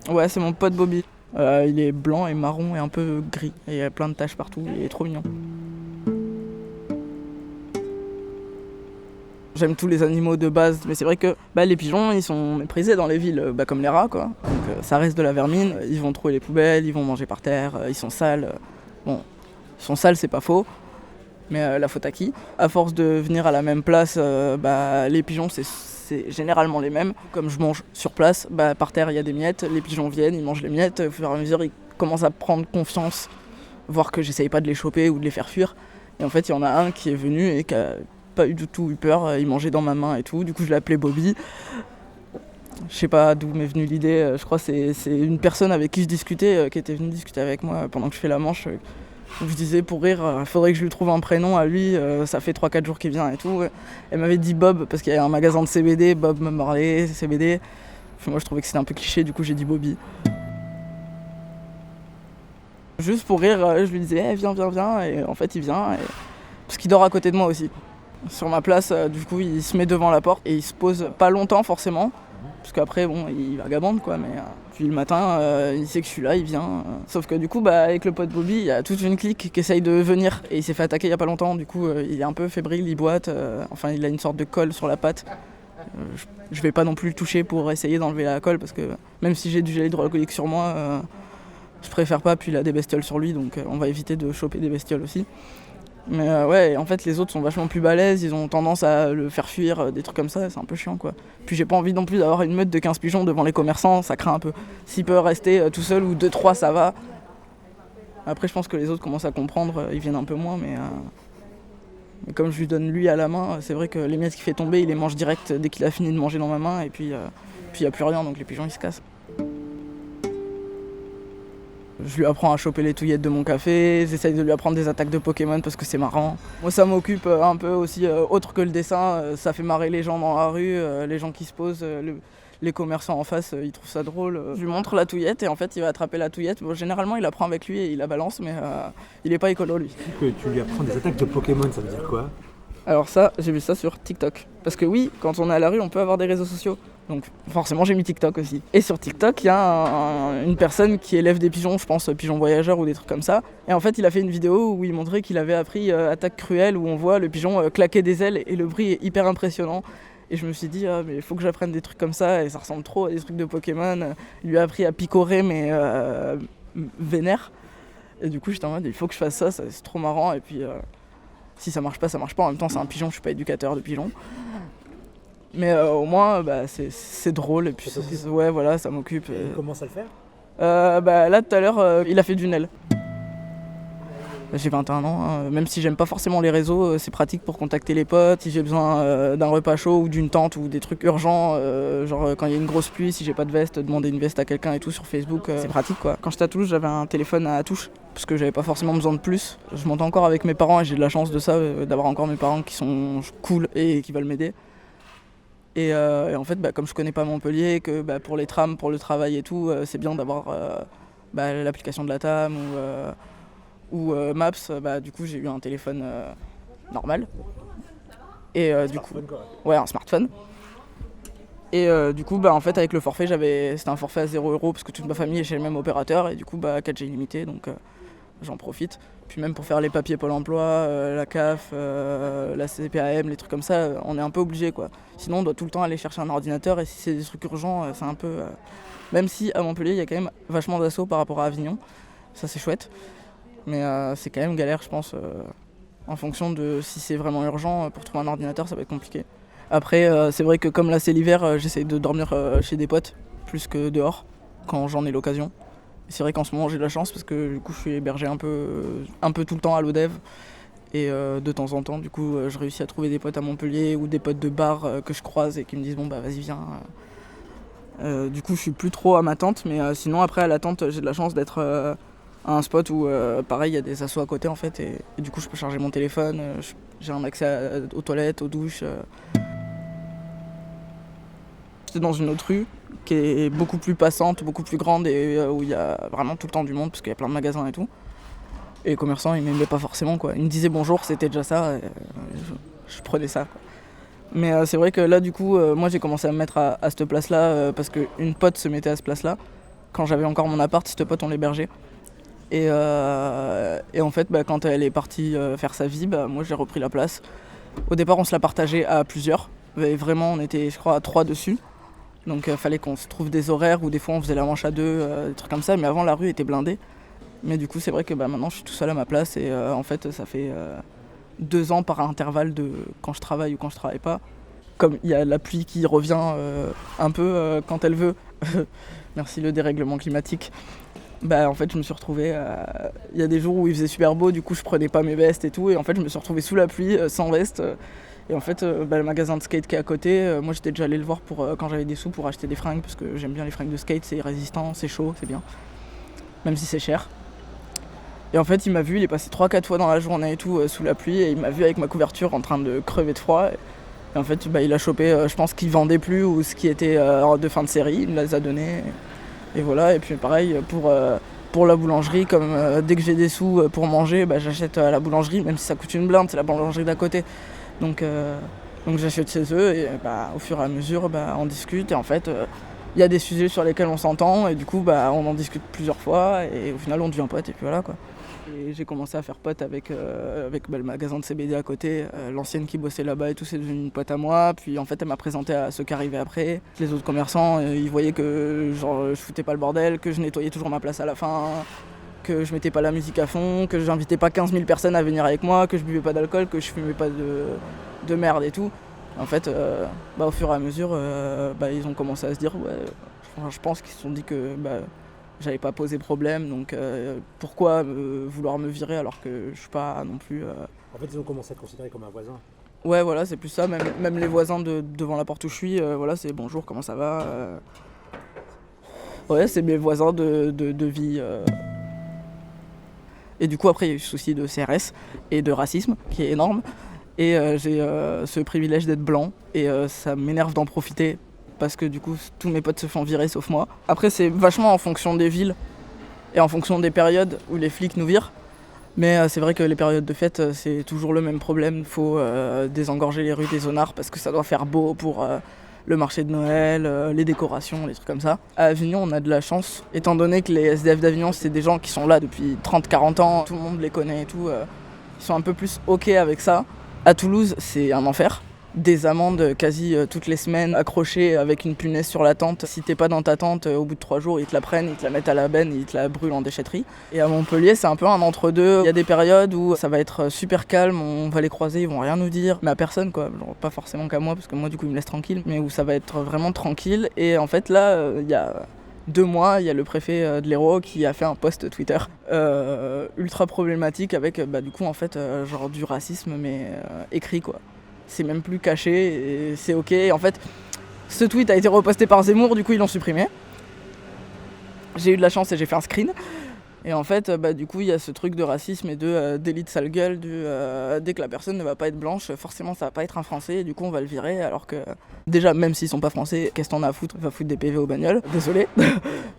Ouais, c'est mon pote Bobby. Il est blanc et marron et un peu gris. Et il y a plein de taches partout, il est trop mignon. J'aime tous les animaux de base, mais c'est vrai que les pigeons, ils sont méprisés dans les villes, comme les rats, quoi. Donc ça reste de la vermine, ils vont trouer les poubelles, ils vont manger par terre, ils sont sales. Bon, ils sont sales, c'est pas faux, mais la faute à qui? À force de venir à la même place, les pigeons, c'est généralement les mêmes. Comme je mange sur place, par terre, il y a des miettes, les pigeons viennent, ils mangent les miettes, au fur et à mesure, ils commencent à prendre confiance, voir que j'essaye pas de les choper ou de les faire fuir. Et en fait, il y en a un qui est venu et qui a pas du tout eu peur, il mangeait dans ma main et tout, du coup je l'ai appelé Bobby. Je sais pas d'où m'est venue l'idée, je crois que c'est une personne avec qui je discutais, qui était venue discuter avec moi pendant que je fais la manche, où je disais pour rire, il faudrait que je lui trouve un prénom à lui, ça fait 3-4 jours qu'il vient et tout. Elle m'avait dit Bob, parce qu'il y a un magasin de CBD, Bob Marley, CBD. Puis moi je trouvais que c'était un peu cliché, du coup j'ai dit Bobby. Juste pour rire, je lui disais viens, et en fait il vient, parce qu'il dort à côté de moi aussi. Sur ma place, du coup, il se met devant la porte et il se pose pas longtemps forcément, parce qu'après, il vagabonde quoi, mais puis le matin, il sait que je suis là, il vient. Sauf que du coup, avec le pote Bobby, il y a toute une clique qui essaye de venir et il s'est fait attaquer il y a pas longtemps, du coup, il est un peu fébrile, il boite, enfin, il a une sorte de colle sur la patte. Je vais pas non plus le toucher pour essayer d'enlever la colle, parce que même si j'ai du gel hydroalcoolique sur moi, je préfère pas, puis il a des bestioles sur lui, donc on va éviter de choper des bestioles aussi. Mais ouais, en fait, les autres sont vachement plus balèzes, ils ont tendance à le faire fuir, des trucs comme ça, c'est un peu chiant quoi. Puis j'ai pas envie non plus d'avoir une meute de 15 pigeons devant les commerçants, ça craint un peu. S'il peut rester tout seul ou 2-3, ça va. Après, je pense que les autres commencent à comprendre, ils viennent un peu moins, mais comme je lui donne lui à la main, c'est vrai que les miettes qu'il fait tomber, il les mange direct dès qu'il a fini de manger dans ma main, et puis il n'y a plus rien, donc les pigeons ils se cassent. Je lui apprends à choper les touillettes de mon café, j'essaye de lui apprendre des attaques de Pokémon parce que c'est marrant. Moi ça m'occupe un peu aussi, autre que le dessin, ça fait marrer les gens dans la rue, les gens qui se posent, les commerçants en face, ils trouvent ça drôle. Je lui montre la touillette et en fait il va attraper la touillette. Bon, généralement il la prend avec lui et il la balance, mais il est pas écolo lui. Que tu lui apprends des attaques de Pokémon, ça veut dire quoi? Alors ça, j'ai vu ça sur TikTok. Parce que oui, quand on est à la rue, on peut avoir des réseaux sociaux. Donc forcément, j'ai mis TikTok aussi. Et sur TikTok, il y a une personne qui élève des pigeons, je pense pigeons voyageurs ou des trucs comme ça. Et en fait, il a fait une vidéo où il montrait qu'il avait appris Attaque cruelle, où on voit le pigeon claquer des ailes et le bruit est hyper impressionnant. Et je me suis dit, mais il faut que j'apprenne des trucs comme ça, et ça ressemble trop à des trucs de Pokémon. Il lui a appris à picorer, mais vénère. Et du coup, j'étais en mode, il faut que je fasse ça, c'est trop marrant. Et puis... si ça marche pas, ça marche pas. En même temps, c'est un pigeon, je suis pas éducateur de pigeons. Mais au moins, c'est drôle. Et puis, ouais, voilà, ça m'occupe. Et il commence à le faire? Là, tout à l'heure, il a fait d'une aile. J'ai 21 ans, hein. Même si j'aime pas forcément les réseaux, c'est pratique pour contacter les potes. Si j'ai besoin d'un repas chaud ou d'une tente ou des trucs urgents, genre quand il y a une grosse pluie, si j'ai pas de veste, demander une veste à quelqu'un et tout sur Facebook, c'est pratique quoi. Quand j'étais à Toulouse, j'avais un téléphone à touche, parce que j'avais pas forcément besoin de plus. Je m'entends encore avec mes parents et j'ai de la chance de ça, d'avoir encore mes parents qui sont cool et qui veulent m'aider. Et en fait, comme je connais pas Montpellier, que pour les trams, pour le travail et tout, c'est bien d'avoir l'application de la TAM ou Maps. Du coup, j'ai eu un téléphone normal. Et du coup, ouais, un smartphone. Et du coup, en fait, avec le forfait, c'était un forfait à 0€ parce que toute ma famille est chez le même opérateur. Et du coup, 4G illimité, donc j'en profite. Puis même pour faire les papiers Pôle emploi, la CAF, la CPAM, les trucs comme ça, on est un peu obligé quoi. Sinon, on doit tout le temps aller chercher un ordinateur et si c'est des trucs urgents, c'est un peu... Même si à Montpellier, il y a quand même vachement d'assauts par rapport à Avignon. Ça, c'est chouette. Mais c'est quand même galère, je pense. En fonction de si c'est vraiment urgent, pour trouver un ordinateur, ça va être compliqué. Après, c'est vrai que comme là, c'est l'hiver, j'essaye de dormir chez des potes, plus que dehors, quand j'en ai l'occasion. C'est vrai qu'en ce moment j'ai de la chance parce que du coup je suis hébergé un peu tout le temps à l'ODEV et de temps en temps du coup je réussis à trouver des potes à Montpellier ou des potes de bar que je croise et qui me disent bon vas-y viens. Du coup je suis plus trop à ma tente mais sinon après à la tente j'ai de la chance d'être à un spot où pareil il y a des assos à côté en fait et du coup je peux charger mon téléphone, j'ai un accès aux toilettes, aux douches. J'étais dans une autre rue qui est beaucoup plus passante, beaucoup plus grande et où il y a vraiment tout le temps du monde parce qu'il y a plein de magasins et tout. Et les commerçants ils m'aimaient pas forcément quoi. Ils me disaient bonjour, c'était déjà ça, et, je prenais ça quoi. Mais c'est vrai que là du coup moi j'ai commencé à me mettre à cette place là parce qu'une pote se mettait à cette place là. Quand j'avais encore mon appart, cette pote, on l'hébergeait. Et en fait, quand elle est partie faire sa vie, moi j'ai repris la place. Au départ, on se la partageait à plusieurs. Et vraiment, on était, je crois, à 3 dessus. Donc fallait qu'on se trouve des horaires où des fois on faisait la manche à 2, des trucs comme ça. Mais avant, la rue était blindée. Mais du coup, c'est vrai que maintenant, je suis tout seul à ma place. Et en fait, ça fait 2 ans par intervalle de quand je travaille ou quand je travaille pas. Comme il y a la pluie qui revient un peu quand elle veut. Merci le dérèglement climatique. En fait, je me suis retrouvé. Il y a des jours où il faisait super beau, du coup, je prenais pas mes vestes et tout. Et en fait, je me suis retrouvé sous la pluie, sans veste. Et en fait, le magasin de skate qui est à côté, moi j'étais déjà allé le voir quand j'avais des sous pour acheter des fringues, parce que j'aime bien les fringues de skate, c'est résistant, c'est chaud, c'est bien. Même si c'est cher. Et en fait, il m'a vu, il est passé 3-4 fois dans la journée et tout, sous la pluie. Et il m'a vu avec ma couverture en train de crever de froid. Et en fait, il a chopé, je pense qu'il vendait plus ou ce qui était de fin de série, il me les a donnés. Et voilà, et puis pareil pour la boulangerie, comme dès que j'ai des sous pour manger, j'achète à la boulangerie, même si ça coûte une blinde, c'est la boulangerie d'à côté. Donc j'achète chez eux et au fur et à mesure on discute et en fait il y a des sujets sur lesquels on s'entend et du coup on en discute plusieurs fois et au final on devient potes et puis voilà quoi. Et j'ai commencé à faire pote avec le magasin de CBD à côté, l'ancienne qui bossait là-bas et tout, c'est devenu une pote à moi. Puis en fait elle m'a présenté à ceux qui arrivaient après. Les autres commerçants, ils voyaient que je foutais pas le bordel, que je nettoyais toujours ma place à la fin, que je mettais pas la musique à fond, que j'invitais pas 15 000 personnes à venir avec moi, que je buvais pas d'alcool, que je fumais pas de merde et tout. En fait, au fur et à mesure, ils ont commencé à se dire, je pense qu'ils se sont dit que j'avais pas posé problème, donc pourquoi vouloir me virer alors que je suis pas non plus... En fait, ils ont commencé à te considérer comme un voisin. Ouais, voilà, c'est plus ça. Même les voisins devant la porte où je suis, c'est bonjour, comment ça va Ouais, c'est mes voisins de vie. Et du coup, après, il y a eu ce souci de CRS et de racisme qui est énorme. Et j'ai ce privilège d'être blanc et ça m'énerve d'en profiter. Parce que du coup, tous mes potes se font virer sauf moi. Après, c'est vachement en fonction des villes et en fonction des périodes où les flics nous virent. Mais c'est vrai que les périodes de fête, c'est toujours le même problème. Il faut désengorger les rues des zonards parce que ça doit faire beau pour le marché de Noël, les décorations, les trucs comme ça. À Avignon, on a de la chance, étant donné que les SDF d'Avignon, c'est des gens qui sont là depuis 30-40 ans, tout le monde les connaît et tout. Ils sont un peu plus OK avec ça. À Toulouse, c'est un enfer. Des amendes quasi toutes les semaines, accrochées avec une punaise sur la tente. Si t'es pas dans ta tente, au bout de 3 jours, ils te la prennent, ils te la mettent à la benne, ils te la brûlent en déchetterie. Et à Montpellier, c'est un peu un entre-deux. Il y a des périodes où ça va être super calme, on va les croiser, ils vont rien nous dire. Mais à personne, quoi. Genre, pas forcément qu'à moi, parce que moi, du coup, ils me laissent tranquille. Mais où ça va être vraiment tranquille. Et en fait, là, il y a 2 mois, il y a le préfet de l'Hérault qui a fait un post Twitter ultra problématique avec, du coup, en fait, genre du racisme, mais écrit, quoi. C'est même plus caché et c'est ok. En fait, ce tweet a été reposté par Zemmour, du coup ils l'ont supprimé. J'ai eu de la chance et j'ai fait un screen. Et en fait, du coup, il y a ce truc de racisme et de délit de sale gueule. Dès que la personne ne va pas être blanche, forcément ça va pas être un Français. Et du coup, on va le virer. Alors que, déjà, même s'ils sont pas français, qu'est-ce qu'on a à foutre? On va foutre des PV aux bagnoles. Désolé.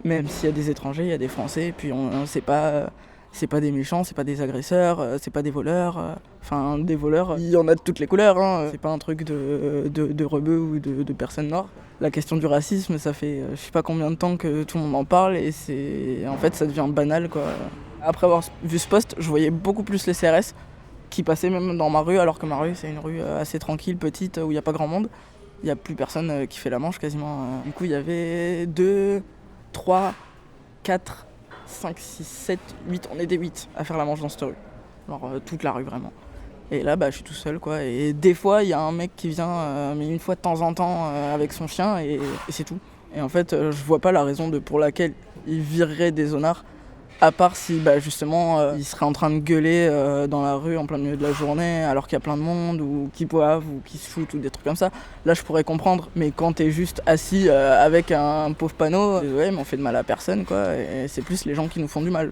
Même s'il y a des étrangers, il y a des Français. Et puis, on sait pas. C'est pas des méchants, c'est pas des agresseurs, c'est pas des voleurs. Enfin, des voleurs, il y en a de toutes les couleurs. C'est pas un truc de rebeux ou de personnes noires. La question du racisme, ça fait je sais pas combien de temps que tout le monde en parle et en fait, ça devient banal, quoi. Après avoir vu ce post, je voyais beaucoup plus les CRS qui passaient même dans ma rue, alors que ma rue, c'est une rue assez tranquille, petite, où il y a pas grand monde. Il y a plus personne qui fait la manche quasiment. Du coup, il y avait 2, 3, 4... 5, 6, 7, 8, on est des 8 à faire la manche dans cette rue. Genre toute la rue vraiment. Et là je suis tout seul quoi. Et des fois il y a un mec qui vient, mais une fois de temps en temps avec son chien et c'est tout. Et en fait je vois pas la raison pour laquelle il virerait des zonards. À part si justement ils seraient en train de gueuler dans la rue en plein milieu de la journée alors qu'il y a plein de monde ou qui boivent ou qui se foutent ou des trucs comme ça. Là je pourrais comprendre, mais quand t'es juste assis avec un pauvre panneau, ouais mais on fait de mal à personne quoi, et c'est plus les gens qui nous font du mal.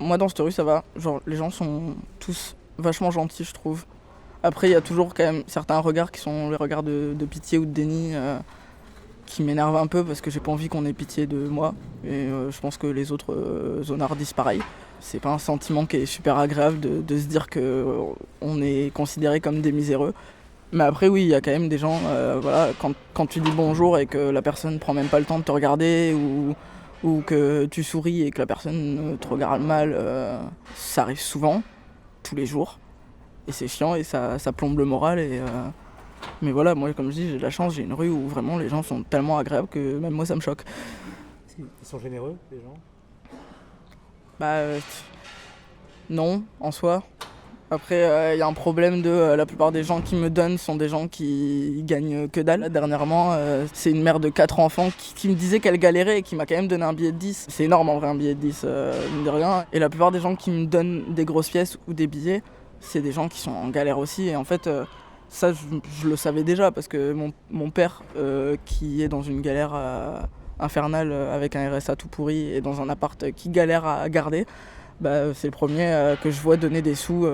Moi dans cette rue ça va, genre les gens sont tous vachement gentils je trouve. Après il y a toujours quand même certains regards qui sont les regards de pitié ou de déni. Qui m'énerve un peu parce que j'ai pas envie qu'on ait pitié de moi et je pense que les autres zonards disent pareil. C'est pas un sentiment qui est super agréable de se dire qu'on est considéré comme des miséreux Mais après oui, il y a quand même des gens, voilà, quand tu dis bonjour et que la personne prend même pas le temps de te regarder ou que tu souris et que la personne te regarde mal, ça arrive souvent, tous les jours. Et c'est chiant et ça plombe le moral. Mais voilà, moi comme je dis, j'ai de la chance, j'ai une rue où vraiment les gens sont tellement agréables que même moi ça me choque. Ils sont généreux, les gens? Bah non, en soi. Après, il y a un problème de la plupart des gens qui me donnent sont des gens qui gagnent que dalle. Dernièrement, c'est une mère de 4 enfants qui me disait qu'elle galérait et qui m'a quand même donné un billet de 10. C'est énorme en vrai, un billet de 10, mine de rien. Et la plupart des gens qui me donnent des grosses pièces ou des billets, c'est des gens qui sont en galère aussi. Et en fait, ça, je le savais déjà parce que mon père, qui est dans une galère infernale avec un RSA tout pourri et dans un appart qui galère à garder, bah, c'est le premier que je vois donner des sous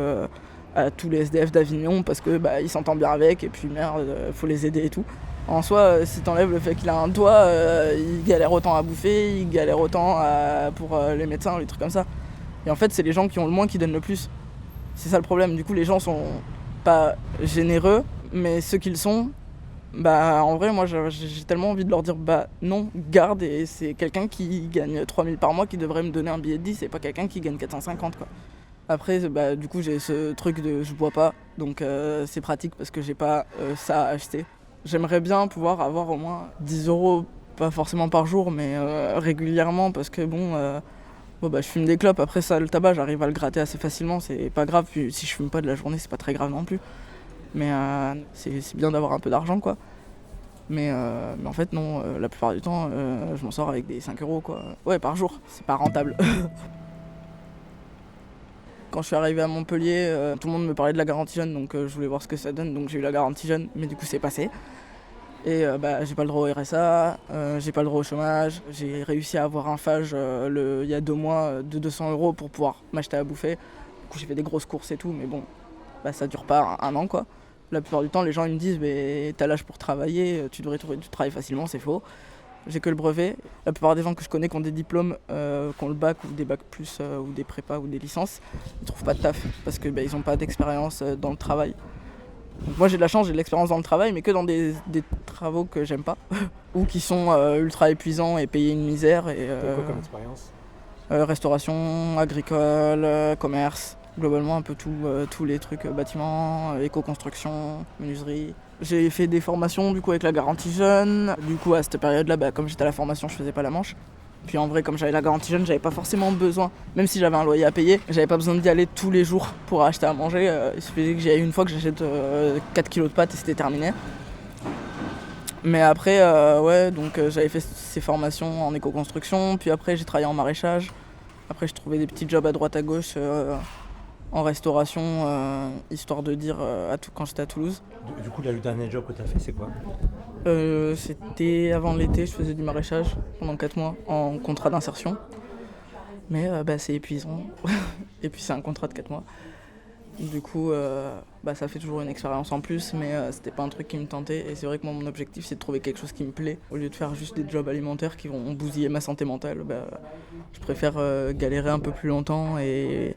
à tous les SDF d'Avignon parce que bah, il s'entend bien avec et puis merde, faut les aider et tout. En soi, si t'enlèves le fait qu'il a un toit, il galère autant à bouffer, il galère autant pour les médecins, les trucs comme ça. Et en fait, c'est les gens qui ont le moins qui donnent le plus. C'est ça le problème. Du coup, les gens sont pas généreux, mais ceux qui le sont, bah en vrai, moi j'ai tellement envie de leur dire bah non, garde, et c'est quelqu'un qui gagne 3000 par mois qui devrait me donner un billet de 10, c'est pas quelqu'un qui gagne 450 quoi. Après, bah du coup, j'ai ce truc de je bois pas, donc c'est pratique parce que j'ai pas ça à acheter. J'aimerais bien pouvoir avoir au moins 10 euros, pas forcément par jour, mais régulièrement parce que bon, bah, je fume des clopes, après ça, le tabac, j'arrive à le gratter assez facilement, c'est pas grave, puis si je fume pas de la journée, c'est pas très grave non plus. Mais c'est bien d'avoir un peu d'argent, quoi. Mais en fait, non, la plupart du temps, je m'en sors avec des 5 euros, quoi. Ouais, par jour, c'est pas rentable. Quand je suis arrivé à Montpellier, tout le monde me parlait de la garantie jeune, donc je voulais voir ce que ça donne, donc j'ai eu la garantie jeune, mais du coup, c'est passé. Et bah, j'ai pas le droit au RSA, j'ai pas le droit au chômage. J'ai réussi à avoir un phage il y a 2 mois de 200 euros pour pouvoir m'acheter à bouffer. Du coup j'ai fait des grosses courses et tout, mais bon, bah, ça dure pas un an quoi. La plupart du temps les gens ils me disent mais t'as l'âge pour travailler, tu devrais trouver du travail facilement, c'est faux. J'ai que le brevet. La plupart des gens que je connais qui ont des diplômes, qui ont le bac ou des bacs plus ou des prépas ou des licences, ils trouvent pas de taf parce que bah, ils ont pas d'expérience dans le travail. Donc moi j'ai de la chance, j'ai de l'expérience dans le travail, mais que dans des travaux que j'aime pas, ou qui sont ultra épuisants et payés une misère. T'as quoi comme expérience? Restauration, agricole, commerce, globalement un peu tout, tous les trucs, bâtiments, éco-construction, menuiserie. J'ai fait des formations du coup avec la garantie jeune. Du coup à cette période-là, bah, comme j'étais à la formation, je faisais pas la manche. Puis en vrai, comme j'avais la garantie jeune, j'avais pas forcément besoin, même si j'avais un loyer à payer, j'avais pas besoin d'y aller tous les jours pour acheter à manger. Il suffisait que j'y aille une fois que j'achète 4 kilos de pâtes et c'était terminé. Mais après, ouais, donc j'avais fait ces formations en éco-construction, puis après j'ai travaillé en maraîchage. Après, je trouvais des petits jobs à droite à gauche en restauration, histoire de dire quand j'étais à Toulouse. Du coup, le dernier job que t'as fait, c'est quoi? C'était avant l'été, je faisais du maraîchage pendant 4 mois en contrat d'insertion. Mais bah, c'est épuisant. Et puis c'est un contrat de 4 mois. Du coup, bah, ça fait toujours une expérience en plus, mais c'était pas un truc qui me tentait. Et c'est vrai que moi, mon objectif, c'est de trouver quelque chose qui me plaît. Au lieu de faire juste des jobs alimentaires qui vont bousiller ma santé mentale, bah, je préfère galérer un peu plus longtemps et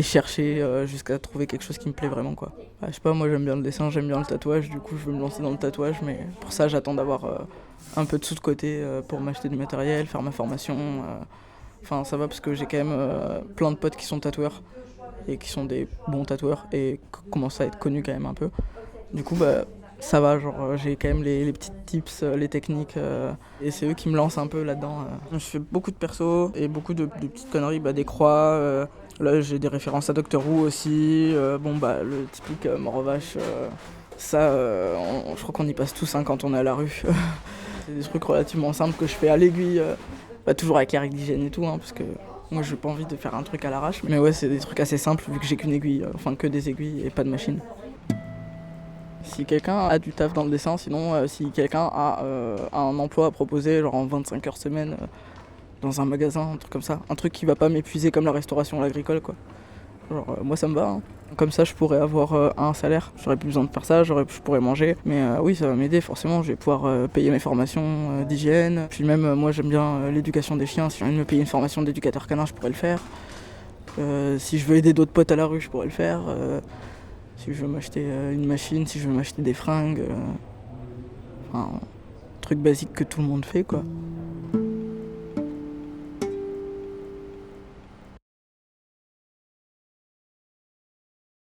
chercher jusqu'à trouver quelque chose qui me plaît vraiment, quoi. Bah, je sais pas, moi j'aime bien le dessin, j'aime bien le tatouage, du coup je veux me lancer dans le tatouage, mais pour ça j'attends d'avoir un peu de sous de côté pour m'acheter du matériel, faire ma formation. Enfin ça va parce que j'ai quand même plein de potes qui sont tatoueurs et qui sont des bons tatoueurs et qui commencent à être connus quand même un peu. Du coup bah ça va, genre j'ai quand même les petits tips, les techniques et c'est eux qui me lancent un peu là-dedans. Je fais beaucoup de perso et beaucoup de petites conneries, bah, des croix. Là j'ai des références à Doctor Who aussi, bon bah le typique mort-vache, ça je crois qu'on y passe tous quand on est à la rue. C'est des trucs relativement simples que je fais à l'aiguille, bah, toujours avec les règles d'hygiène et tout, parce que moi j'ai pas envie de faire un truc à l'arrache. Mais ouais c'est des trucs assez simples vu que j'ai qu'une aiguille, enfin que des aiguilles et pas de machine. Si quelqu'un a du taf dans le dessin, sinon si quelqu'un a un emploi à proposer, genre en 25 heures semaine, dans un magasin, un truc comme ça. Un truc qui va pas m'épuiser comme la restauration, l'agricole, quoi. Genre, moi ça me va. Comme ça, je pourrais avoir un salaire. J'aurais plus besoin de faire ça, je pourrais manger. Mais oui, ça va m'aider, forcément. Je vais pouvoir payer mes formations d'hygiène. Puis même, moi j'aime bien l'éducation des chiens. Si j'ai envie de me payer une formation d'éducateur canin, je pourrais le faire. Si je veux aider d'autres potes à la rue, je pourrais le faire. Si je veux m'acheter une machine, si je veux m'acheter des fringues. Enfin, truc basique que tout le monde fait, quoi.